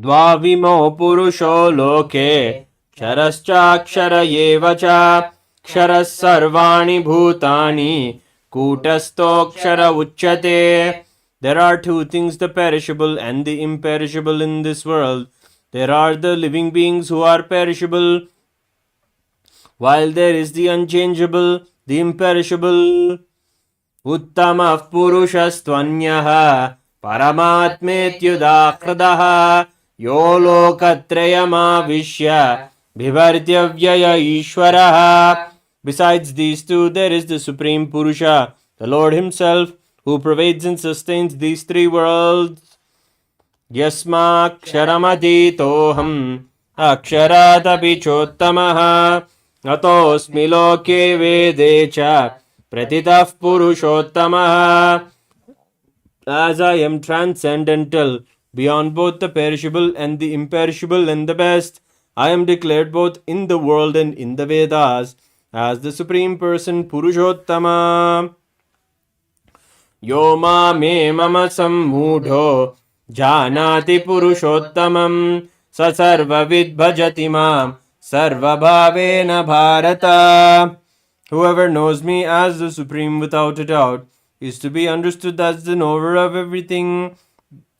Dvavimo purusho loke ksharascha yevacha ksharas sarvani bhutani kutasto kshara uchyate. There are two things, the perishable and the imperishable in this world. There are the living beings who are perishable, while there is the unchangeable, the imperishable. Uttamah purushastvanyah paramatmetyudakradaha yo lokatrayamavishya bhivartyavyaya ishvaraha. Besides these two, there is the Supreme Purusha, the Lord Himself, who pervades and sustains these three worlds. Yasmaksharamadi aksharaatapi chottamaha atosmi loke vede cha pratitah purushottamah. As I am transcendental, beyond both the perishable and the imperishable and the best, I am declared both in the world and in the Vedas as the Supreme Person Purushottama. Yo me mama sammudho janati purushottamam sa sarvavid bhajati mam sarvabhavena bharata. Whoever knows me as the Supreme without a doubt is to be understood as the knower of everything,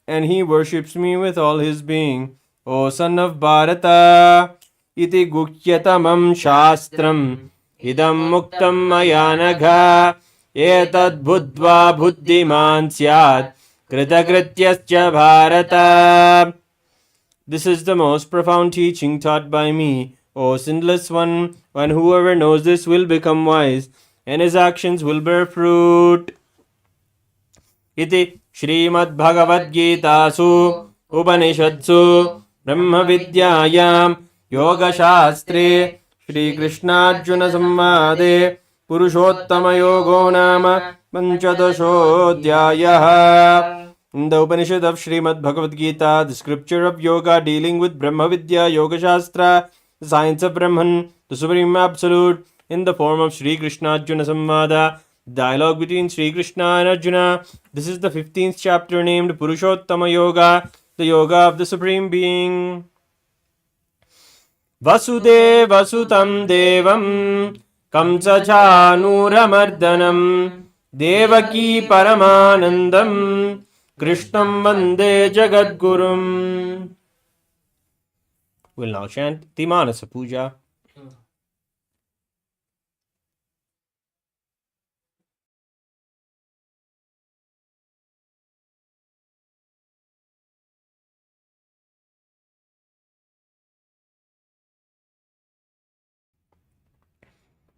and he worships me with all his being. O son of Bharata, iti guhyatamam shastram idam muktam maya nagha etad buddhva buddhiman syat kritakrityascha Bharata. This is the most profound teaching taught by me, O sinless one, and whoever knows this will become wise, and his actions will bear fruit. Iti Srimad Bhagavad Gitasu Upanishadsu Brahma Vidyayam Yoga Shastre Shri Krishna Arjuna Samvade Purushottama Yogo Nama Panchadashodhyayaha. In the Upanishad of Srimad Bhagavad Gita, the scripture of yoga dealing with Brahma Vidya, Yoga Shastra, the science of Brahman, the Supreme Absolute, in the form of Shri Krishna Arjuna Samvada, dialogue between Sri Krishna and Arjuna. This is the 15th chapter named Purushottama Yoga, the yoga of the Supreme Being. Vasudeva Sutam Devam Kamsa Chanuramardanam Devaki Paramanandam Krishnam Vande Jagadgurum. We'll now chant the Maheshwara Puja.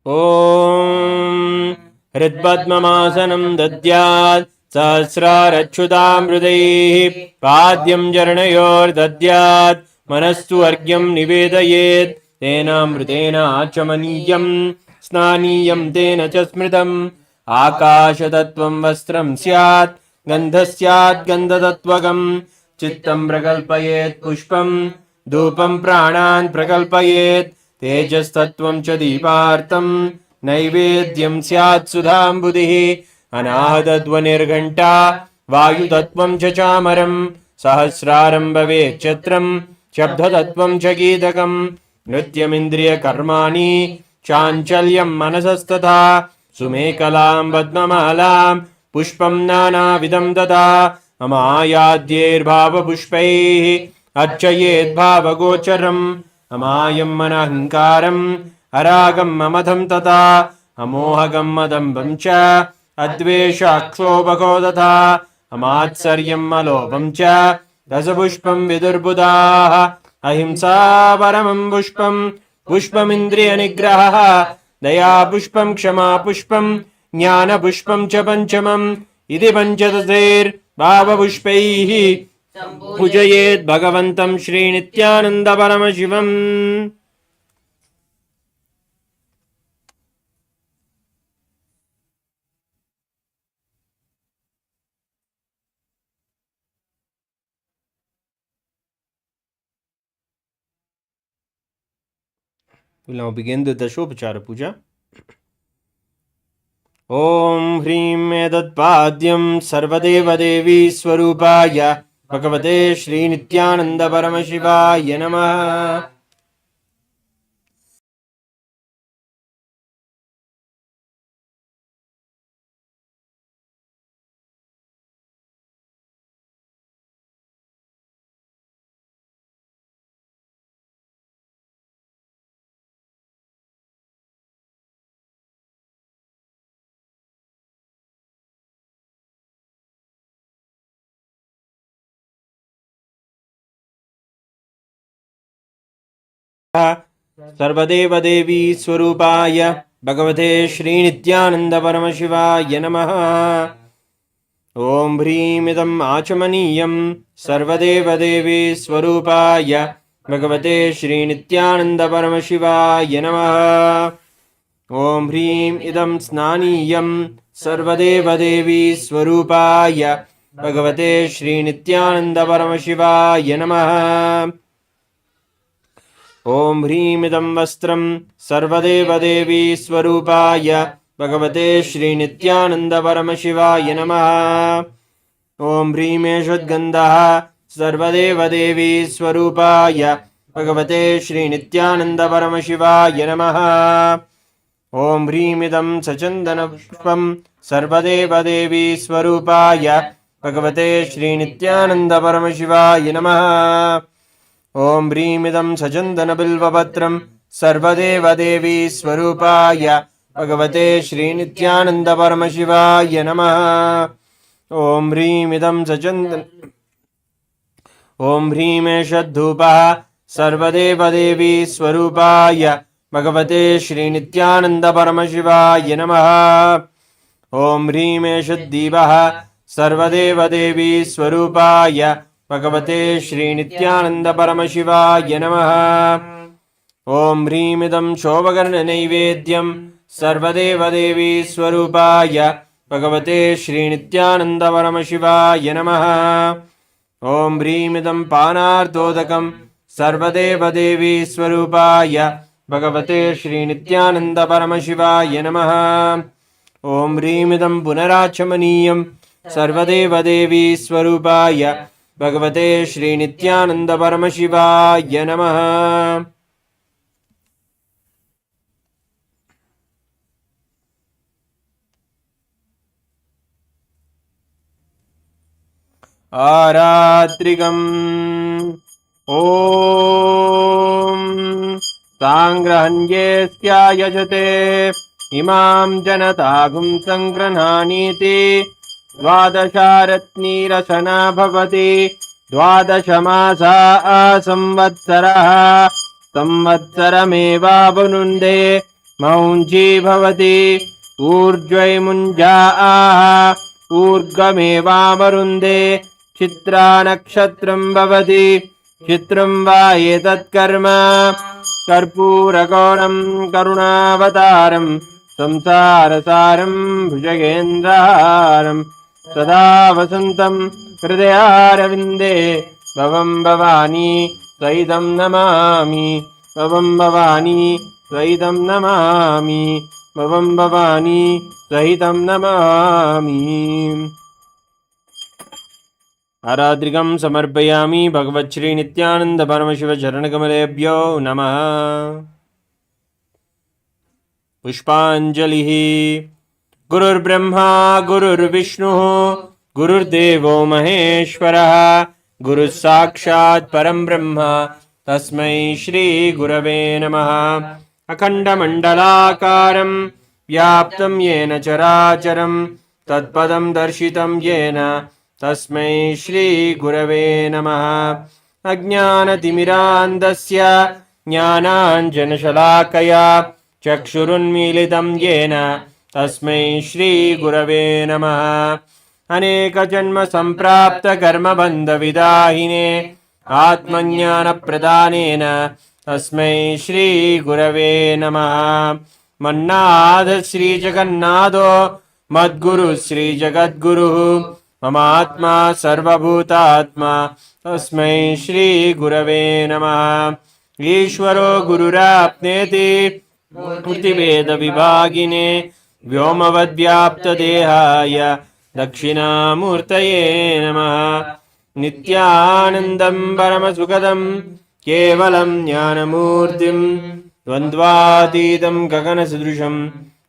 Om Hridpadmamasanam Dadyat Sahasrarachyutam Hridaihi Padyam Jaranayor Dadyat मनस्तु अर्घ्यं निवेदयेत् तेनामृतेन आचमनीयं स्नानीयं तेन च स्मृतम् आकाशतत्त्वं वस्त्रं स्यात् गन्धः स्यात् गन्धतत्त्वकम् चित्तं प्रकल्पयेत् पुष्पं धूपं प्राणान् प्रकल्पयेत् तेजस्तत्त्वं च दीपार्तं नैवेद्यं स्यात् सुधाम्बुधिः अनाहतध्वनिर्घण्टा वायुतत्त्वं च चामरं सहस्रारं भवेत् छत्रं शब्दतत्त्वं च गीतकं नृत्यमिन्द्रियकर्माणि चाञ्चल्यं मनसस्तथा सुमेकलां पद्ममालां पुष्पं नानाविधं तथा अमायाद्यैर्भावपुष्पैः अर्चयेद्भावगोचरम् अमायं मनहङ्कारम् अरागं ममधं तथा अमोहगं मदम्बं च अद्वेषाक्षोभको तथा अमात्सर्यं मलोभं च रसपुष्पं विदुर्बुधाः अहिंसा परमं पुष्पं पुष्पमिन्द्रियनिग्रहः दया पुष्पं क्षमा पुष्पं ज्ञानपुष्पं च पंचमम् इति पञ्चदशैर्भावपुष्पैः पूजयेत् भगवन्तं Shri Nityananda Paramashivam We'll now begin the Dashopachara Puja. Om Hrim Edatpadyam Sarvadevadevi Swarupaya Bhagavate Shri Nityananda Paramashivaya Namaha. सर्वदेवदेवी स्वरूपाय भगवते श्रीनित्यानंद परमशिवाय नमः। ओम ह्रीमिदम् आचमनीयं सर्वदेवदेवी स्वरूपाय भगवते श्रीनित्यानंद परमशिवाय नमः। ओम ह्रीं इदं स्नानीयं सर्वदेवदेवी स्वरूपाय भगवते श्रीनित्यानंद परमशिवाय नमः। ओम ह्रीमिदं वस्त्रं सर्वदेवदेवी स्वरूपाय भगवते श्रीनित्यानंद परमशिवाय नमः। ओम ह्रीमेषद्गन्धः सर्वदेवदेवी स्वरूपाय भगवते श्रीनित्यानंद परमशिवाय नमः। ओम ह्रीमिदं सचन्दनपुष्पं सर्वदेवदेवी स्वरूपाय भगवते श्रीनित्यानंद परमशिवाय नमः। ओम ह्रीमिदं सचन्दनबिल्वपत्रं सर्वदेवदेवी स्वरूपाय भगवते श्रीनित्यानंद परमशिवाय नमः। ओम ह्रीमिदं ओम ह्रीमेषद्धूपः सर्वदेवदेवी स्वरूपाय भगवते श्रीनित्यानंद परमशिवाय नमः। ओम ह्रीमेषद्दीपः सर्वदेवदेवी स्वरूपाय भगवते श्रीनित्यानंद परमशिवाय नमः। ओम ह्रीमिदं शोभकर्णनैवेद्यं सर्वदेवदेवी स्वरूपाय भगवते श्रीनित्यानंद परमशिवाय नमः। ओम ह्रीमिदं पानार्तोदकं सर्वदेवदेवी स्वरूपाय भगवते श्रीनित्यानंद परमशिवाय नमः। ओम ह्रीमिदं पुनराचमनीयं सर्वदेवदेवी स्वरूपाय भगवते श्रीनित्यानंद परमशिवाय नमः। आरात्रिकम् ओम सांग्रहण्येऽस्यायजते इमां जनतागुं संग्रह्णानीति द्वादशारत्नीरसना भवति। द्वादशमासा संवत्सरः संवत्सरमेवावनुन्दे मौञ्जी भवति। ऊर्ध्वैमुञ्जा ऊर्ध्वमेवावरुन्धे चित्रा नक्षत्रं भवति। चित्रं वा एतत्कर्म कर्पूरगौरं करुणावतारं संसारसारं भुजगेन्द्रहारं सदा वसन्तं हृदयारविन्दे भवं भवानी सहितं नमामि भवं भवानी सहितं नमामि भवं भवानी सहितं नमामि। आराद्रिकं समर्पयामि भगवच्छ्री नित्यानंद परमशिव चरणकमलेभ्यो नमः। पुष्पाञ्जलिः। गुरुर्ब्रह्मा गुरुर्विष्णुः गुरुर्देवो महेश्वरः गुरुः साक्षात् परं ब्रह्म तस्मै श्री गुरवे नमः। अखण्डमण्डलाकारं व्याप्तं येन चराचरं तत्पदं दर्शितं येन तस्मै श्री गुरवे नमः। अज्ञानतिमिरान्धस्य ज्ञानाञ्जनशलाकया चक्षुरुन्मीलितं येन तस्मै श्री गुरवे नमः। अनेकजन्म सम्प्राप्त कर्मबन्धविदाहिने आत्मज्ञानप्रदानेन तस्मै श्री गुरवे नमः। मन्नाथ श्री जगन्नाथो मद्गुरु श्री जगद्गुरुः ममात्मा सर्वभूतात्मा तस्मै श्री गुरवे नमः। ईश्वरो गुरुराप्नेति मूर्तिभेदविभागिने व्योमवद्व्याप्तदेहाय दक्षिणामूर्तये नमः। नित्यानन्दं परमसुखदं केवलं ज्ञानमूर्तिं द्वन्द्वातीतं गगनसदृशं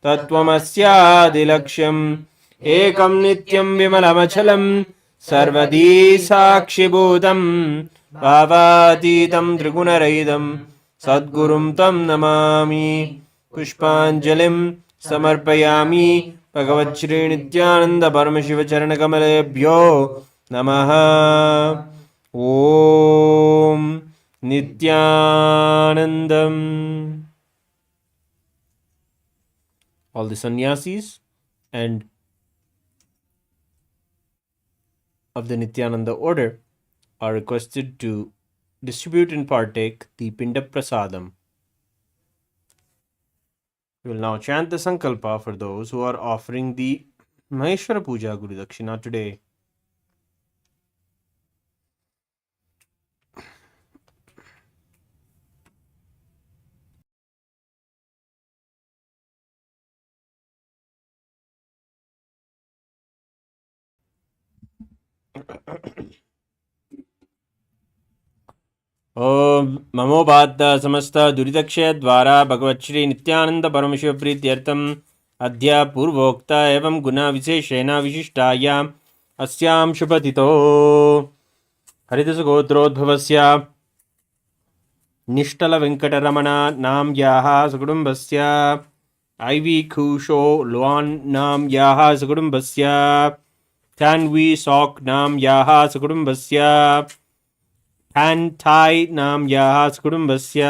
तत्त्वमस्यादिलक्ष्यम् एकं नित्यं विमलमचलं सर्वदी साक्षिभूतं भावातीतं त्रिगुणरहितं सद्गुरुं तं नमामि। पुष्पाञ्जलिं समर्पयामि भगवच्छ्री नित्यानंद परमशिव चरणकमलेभ्यो नमः। ओम Nityanandam. All the sannyasis and of the Nityananda order are requested to distribute and partake the Pinda Prasadam. We will now chant the Sankalpa for those who are offering the Maheshwara Puja Guru Dakshina today. ओम ममोपात्त समस्त दुरितक्षय द्वारा भगवच्छ्री नित्यानंद परमशिव प्रीत्यर्थम अद्य पूर्वोक्त एवं गुना विशेषेण विशिष्टायाम् अस्यां शुभतिथो हरिदसगोत्रोद्भवस्य निष्टल वेंकटरमण नाम्याः सकुटुम्बस्य आईवी खूशो लोआन नाम्याः सकुटुम्बस्य थान्वी सॉक नाम्याः सकुटुम्बस्य Han Thai नाम्याः सकुटुम्बस्य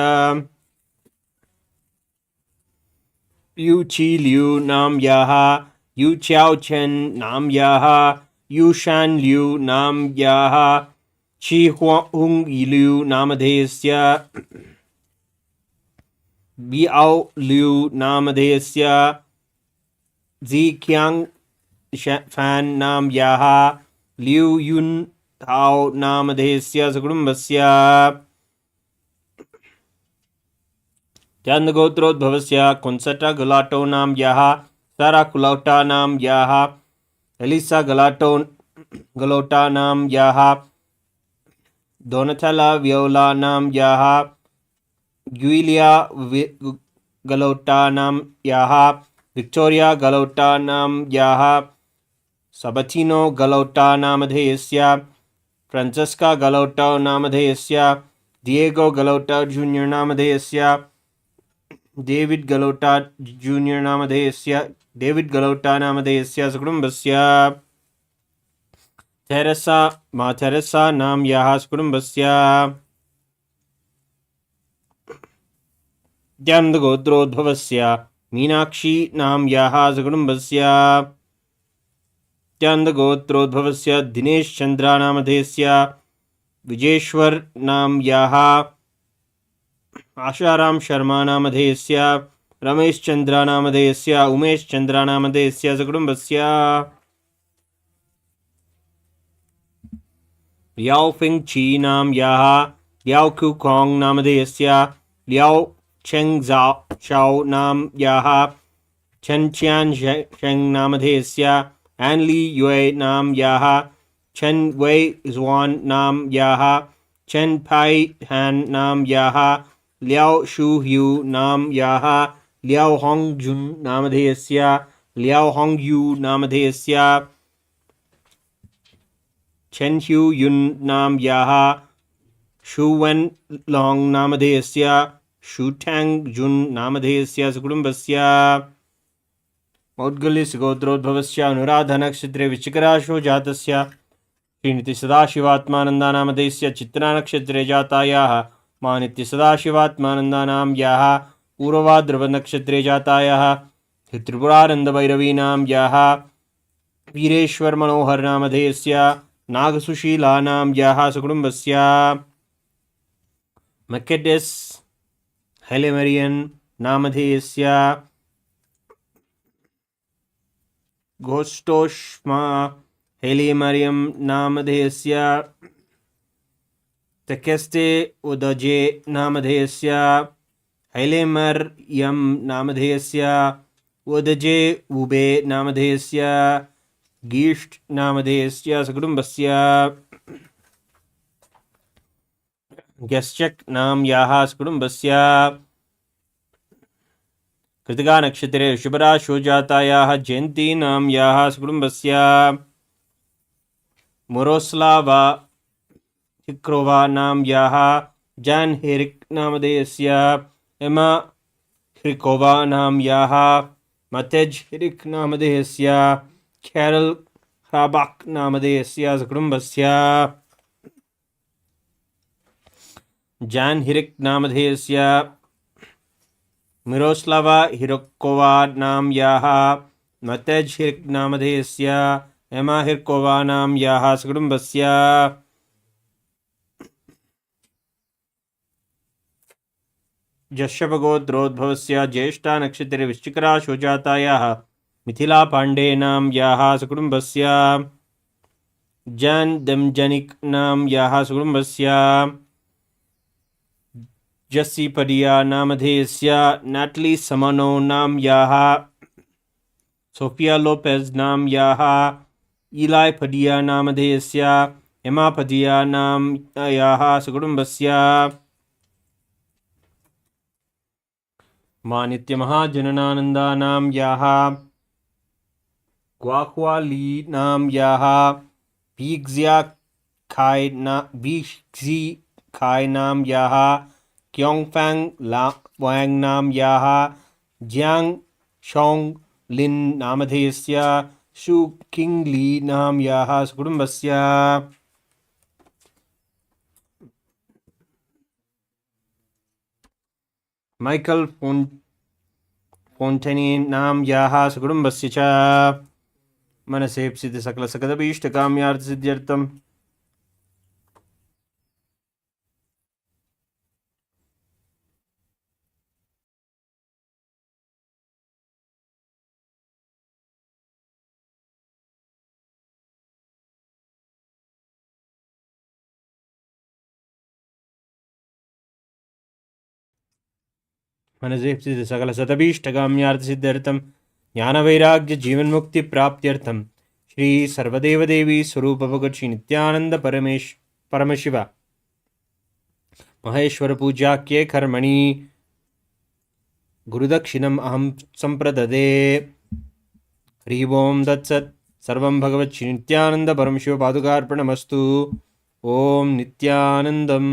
Yu Chi Liu नाम्याः Yu Chiao Chen नाम्याः Yu Shan Liu नाम्याः Chi Hung Liu नामधेयस्य Biao Liu नामधेयस्य Zi Qiang Fan नाम्याः Liu Yun Tao नामधेयस्य सकुटुम्बस्य चंदगोत्रोद्भवस्य कुंसटा गलाटो नाम्याः सारा कुलौटा नाम्याः एलिसा गलोटा नाम्याः दोनथला व्योला नाम्याः ग्यूलिया गलोटा नाम्याः विक्टोरिया गलोटा नाम्याः सबथिनो गलोटा नामधेयस्य फ्रांसेस्का गलोटा नामधेयस्य डिएगो गलोटा जूनियर नामधेयस्य डेविड गलोटा जूनियर नामधेयस्य सकुटुम्बस्य थेरेसा नाम्याः सकुटुम्बस्य द्यन्दगोत्रोद्भवस्य मीनाक्षी नाम्याः सकुटुम्बस्य द्यन्दगोत्रोद्भवस्य दिनेश चंद्रा नामधेयस्य विजेश्वर नाम्याः आशाराम शर्मा नामधेयस्य रमेश चंद्र नामधेयस्य उमेश चंद्र नामधेयस्य सकुटुम्बस्य लियाओ फिंग ची नाम्याः लियाओ क्यू खोंग नामधेयस्य लियाओ चेंग शाओ नाम्याः chen qian sheng नामधेयस्य एन ली युए नाम्याः chen wei zuan नाम्याः chen pai han नाम्याः लियाओ शू ह्यू नाम्याः लियाओ होंग जुन नामधेयस्य लियाओ होंग यू नामधेयस्य chen ह्यू युन नाम्याः शू wen लोंग नामधेयस्य शू टैंग जुन नामधेयस्य सकुटुम्बस्य मौद्गल्यस्य गोत्रोद्भवस्य अनुराधा नक्षत्रे वृश्चिकराशौ जातस्य श्रीनित्यसदाशिवात्मानन्दानामधेयस्य चित्रा नक्षत्रे जातायाः मानित्यसदाशिवात्मानन्दानाम्याः पूर्वभाद्रपदनक्षत्रे जातायाः त्रिपुरानन्दभैरवीनाम्याः वीरेश्वर मनोहर नामधेयस्य नागसुशीलानाम्याः सकुटुम्बस्य मकेडेस् हेलेमरियन् नामधेयस्य घोष्टोष्मा हेलिमरियम नामधेयस्य तकेस्ते उदजे नामधेयस्य हेलिमरियम नामधेयस्य उदजे उबे नामधेयस्य गीष्ट नामधेयस्य सकुटुम्बस्य गश्चक नाम्याः सकुटुम्बस्य कृतिका नक्षत्रे ऋषभराशौ जातायाः जयन्ती नाम्याः सकुटुम्बस्य मोरोस्लावा हिक्रोवा नाम्याः जान हेरिक नामधेयस्य एमा हिरिकोवा नाम्याः मतेज हिरिक नामधेयस्य कैरल ह्राबाक नामधेयस्य सकुटुम्बस्य जान हिरिक नामधेयस्य मिरोस्लावा हिरकोवा नाम्याः मतेज हिरिक नामधेयस्य एमा हिरकोवा नाम्याः सकुटुम्बस्य जश्यपगोत्रोद्भवस्य ज्येष्ठा नक्षत्रे वृश्चिकराशौ जातायाः मिथिला पाण्डे नाम्याः सकुटुम्बस्य जैन दमजनिक नाम्याः सकुटुम्बस्य जस्सी पडिया नामधेयस्य नाटली समनो नाम्याः सोफिया लोपेज नाम्याः इलाय पडिया नामधेयस्य एमा पडिया नाम्याः सकुटुम्बस्य मानित्यमहाजननानन्दा नाम्याः ग्वाक्वाली नाम्याः बीग्जिया खाय नाम्याः क्योंगफैंग वांग नाम्याः जियांग शोंग लिन नामधेयस्य शु किंग ली नाम्याः सकुटुम्बस्य माइकल फोन्टेनी नाम्याः सकुटुम्बस्य च मनसेप्सित सकलसकदभीष्टकाम्यार्थसिद्ध्यर्थम् मनसेप्सित सकलसतभीष्टकाम्यार्थसिद्ध्यर्थं ज्ञानवैराग्य जीवन्मुक्ति प्राप्त्यर्थं श्री सर्वदेवदेवी स्वरूप भगवत श्री नित्यानंद परमशिव महेश्वर पूजा के कर्मणि गुरुदक्षिणम् अहं संप्रददे। हरि ओम तत्सत्। सर्वं भगवत श्री नित्यानंद परमशिव पादुकार्पणमस्तु। ओम नित्यानंदम्।